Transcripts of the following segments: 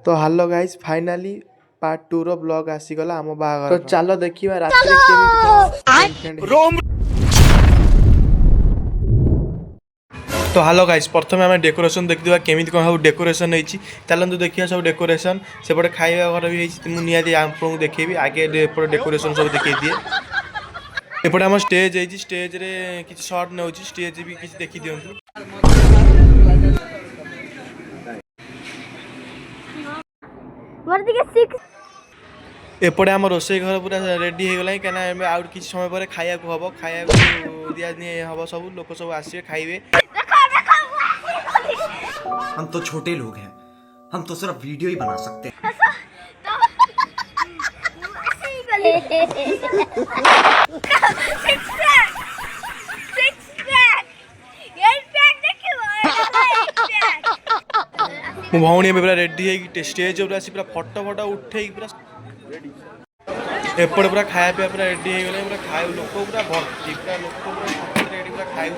तो hello guys finally part 2 रो blog आसीगला आम बाहागर तो चलो देखिबा रात्रि केमिति तो हेलो गाइस प्रथम आम डेकोरेशन देखिबा केमिति कोन सब डेकोरेशन होईची चलंतु देखिया सब डेकोरेशन सेपटे खाइबा घर भी होईची मु निया दे आपन देखिबी आगे एपटे डेकोरेशन सब देखि दिए एपटे हम स्टेज होईची स्टेज रे किछ शॉट नउची स्टेज भी किछ देखि दियंतु एपटे आम रोषे घर पूरा रेडी हो गला कहीं आउट किसी समय पर खाया हम खाया दिया हम सब लोक सब आसवे खाइबे। हम तो छोटे लोग हैं, हम तो सिर्फ वीडियो ही बना सकते हैं। मो भौणी पूरा रेडी है स्टेज पूरा पूरा फटो फटो उठे पूरा एपटे पूरा खाया पीवा पूरा रेडी हो गले पूरा खाए लोक पूरा भर्ती पूरा लोक पूरा खाई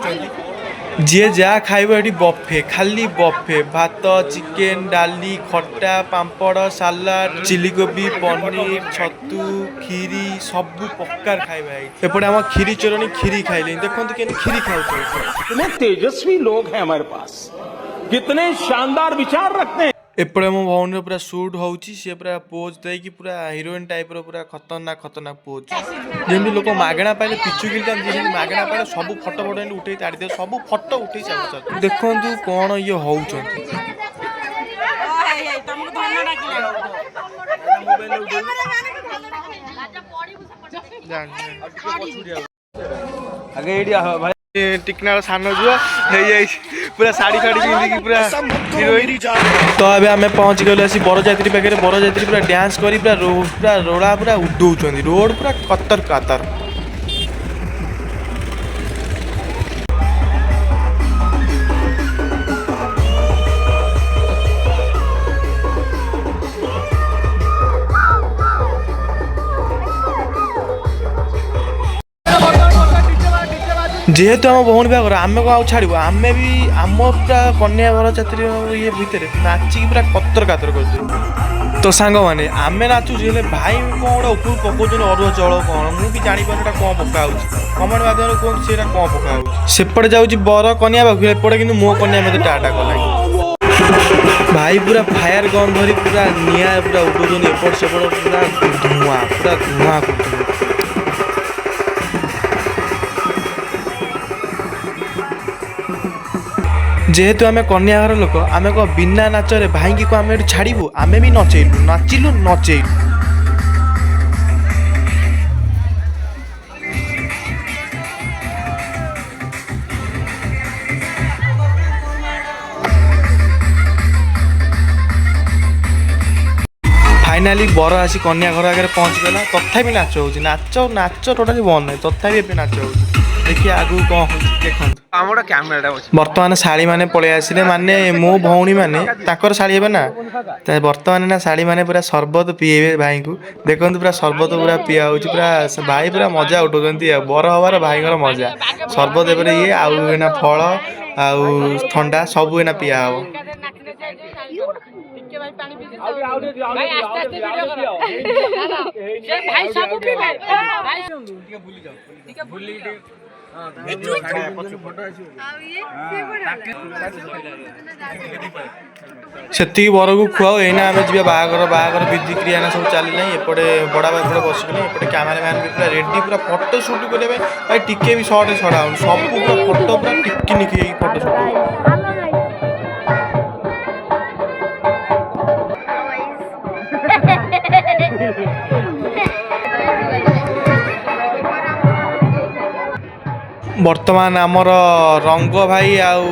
जी जहाँ खाइब ये बफे खाली बफे भात चिकेन डाली खटा पापड़ सालाड चिली कोबी पनीर छतु खीरी सबू प्रकार खाइबा एपटे आम खीरी चोरणी खीरी खाइले देखो खीरी खाऊ कितने तेजस्वी लोग हैं हमारे पास, कितने शानदार विचार रखते हैं। एपटे मो भौणी पूरा शूट होउची से पूरा पोज देकी पूरा हीरोइन टाइप रो पूरा खतरनाक पोज जेमि लोक मागणा पाइले पिचु गिलता जेमि मागणा पाइले सब फोटो फोटो उठे ताड़ी दे सब फोटो उठे सब देखंतु कोन ये होउचंती आगे एडिया भाई टिकना सान जुआ पूरा साड़ी फाड़ी पिंधिकी पूरा हीरोइन तो अबे आम पहुँच गलु आसी बरजात्री पाखे बरजात्री पूरा डांस करी पूरा रोड़ा पूरा उडौं रोड पूरा कतर कातर जेहेतु आम भौणी बागर आम को आउ छाड़ू आम भी आम पूरा कन्या बर छात्री ये भितर नाचिकी पूरा कतर कातर कर तो सांग मैंने आम नाचुचे भाई कौन गोटे उपरू पकाउन अरुआ चाउल कौन मुझे जापर कौन पकाऊ कमेंट माध्यम कहूँ से कौन पकाऊ सेपटे जाऊँगी बर कन्या पाख एपटे कि मो कन्या मत टाटा कला भाई पूरा फायर गन धरी पूरा निआ पूरा उड़ौन एपट सेपट पूरा धुआं कर जेहेतु आम कन्या घर लोक आम को बिना नाचरे भाई को आम छाड़ू आम भी नचेलु नाचिलु नचेलु फाइनाली बर आसी कन्या घर आगे पहुँच गला तथापि नाच हो नाच नाच टोटाली बंद नहीं तथापि नाच हो देखिए आगु कौन देखो बर्तमान शाड़ी मैंने पलि आसिले माने मो भौणी मैंने ताकर शाड़ी हे ना बर्तमान ना शाड़ी मैंने पूरा शरबत पीएबे भाई को देखो पूरा शरबत पूरा पिया हो पूरा भाई पूरा मजा उठाउछंती बर हबार भाई मजा शरबत एपरे ये आउ फल आउ ठंडा सब एना पिया हो से बर को खुआ एना आम जी बाहागर विधि क्रिया सब चलना एपटे बड़ा भाई एपटे बसगले एपटे कैमेरामैन भी पूरा रेडी पूरा फोटो शूट करने भाई टिके भी सर्ट छड़ा हो सब पूरा फोटो पूरा टिकनिक फोटो शूट बर्तमान आमर रंग भाई आउ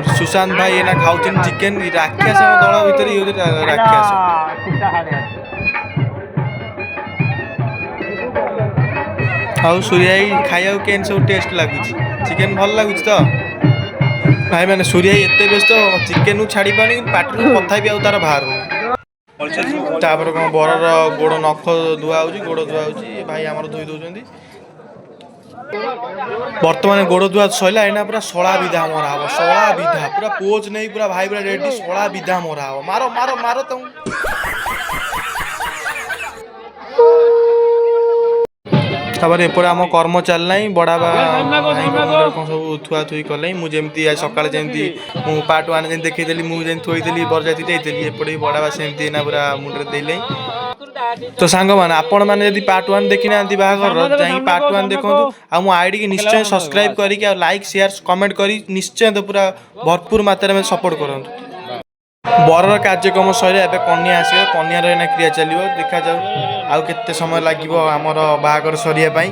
सुशांत भाई एना खाऊन चिकेन राक्षस दल भर ये राक्षस आउ सूर्या खाया केन सब टेस्ट लगुच चिकेन भल लगुच तो भाई मैंने सूर्या एत व्यस्त चिकेन छाड़ी पानी पाटी कथा भी तार बाहर तापर बर गोड़ नख धुआ गोड़ धुआ भाई आमर धोई दौरान बर्तमान गोड़ धुआ सैला एना पूरा शला विधा मरा हम शला विधा पूरा पोज नहीं पूरा भाई पूरा रेडी शला विधा मरा हम मारो मारो मारो तुम तापर एपटे आम कर्म चलना बड़ा सब थुआ थुई कल मुझे सकाଳେ जमी पार्ट 1 देखी मुझे थोईदेली बरजाती जाइली एपटे बड़ा सेमती पूरा मुंडे देले तो सांग मैंने आपण मैंने यदि पार्ट 1 देखी ना बाहागर जाई पार्ट 1 देखो आ मो आईडी की निश्चय सब्सक्राइब करी लाइक शेयर कमेंट करी निश्चय तो पूरा भरपूर मात्रा में सपोर्ट करूँ बरर कार्यक्रम सैले एवं कन्या आस कन्यार एना क्रिया चलो देखा जाऊ आउ केते समय लगे आमर बाहागर सरिया पाई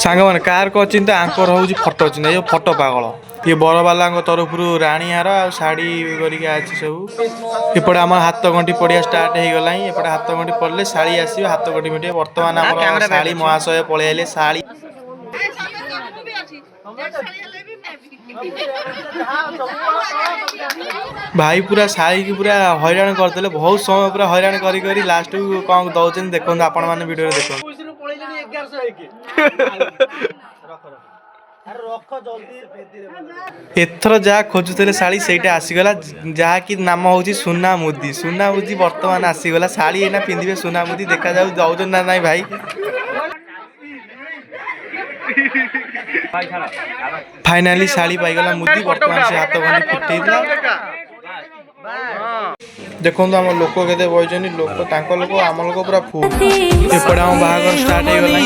सांग मैंने कार को चिंता आंकर हूँ फटो चिंता ये फटो पागल ये बर बाला तरफ राणी हार आ शाढ़ी करिका अच्छी सब एपटे आम हाथ गंठी पड़िया स्टार्ट हो गला एपटे हाथ गंठी पड़े शाड़ी आसो हाथ गंठी मिटे बर्तमान आम शाड़ी महाशय पलि आइले शाड़ी भाई पूरा शाही की पूरा हैरान करते बहुत समय पूरा हैरान करी लास्ट को कौन दौरान देखते आपण मैंने वीडियो देखो एथर जहाँ खोजुले शाड़ी से आसीगला जहाँ कि नाम हूँ सुना मुदी बर्तमान आसीगला शाड़ी एना पिंधे सुना मुदी देखा जाऊ दौन ना नाई भाई फाइनाली शाड़ी पाईगला मुदी बर्तमान से हाथ गंडी फुटेला देखो आम लोक के बही लोक लोक आम लोक पूरा फुल एपटे आम बाहागर स्टार्ट हो गला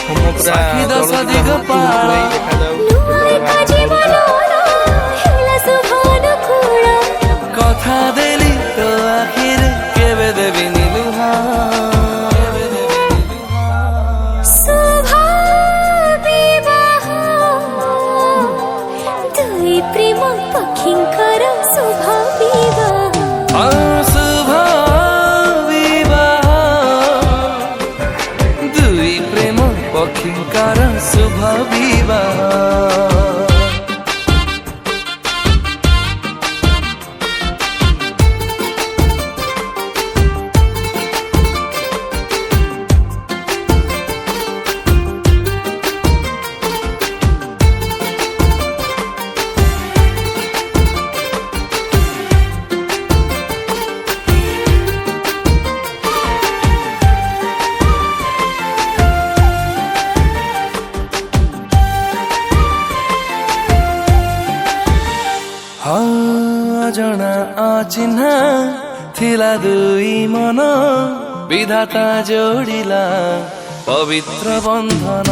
होम पूरा देखा जाऊ कथा देली तो आखिर केबे देबी नीलुहा शुभ विवाह दुई प्रेम पक्षींकर शुभ विवाह शुभ विवाह दुई प्रेम पक्षींकर शुभ विवाह जना अचिन्हा थिला दुई मन विधाता जोड़िला पवित्र बंधन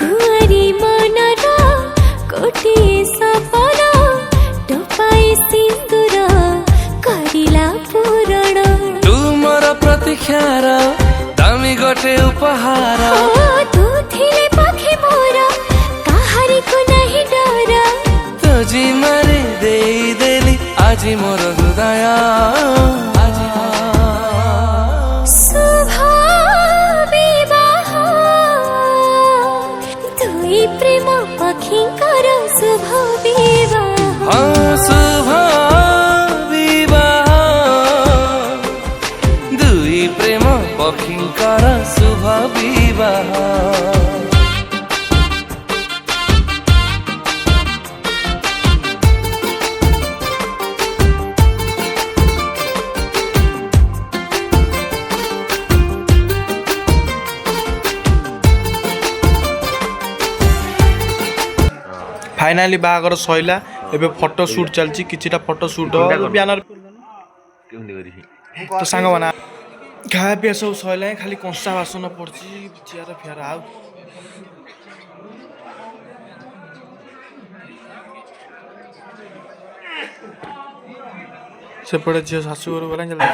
कुआरी मनर कोटी सपन टोपाई सिंदूर करिला पूरण तुमर प्रतीक्षार दामी गोटे उपहार तू थिले पाखे मोर काहारी को नहीं डर तुझी मारे दे देली आज मोर हृदय शुभ विवाह दुई प्रेम पक्षींकर शुभ विवाह शुभ विवाह दुई प्रेम पक्षींकर शुभ विवाह फाइनाली बाहागर सैला एबे फोटो शूट चलची किछिटा फोटो शूट ब्यानर तो सांग बना खाया पिया सब सैला खाली कंसा बासन पड़ची चेयर फेयर आउ सेपटे झील शाशुघर गला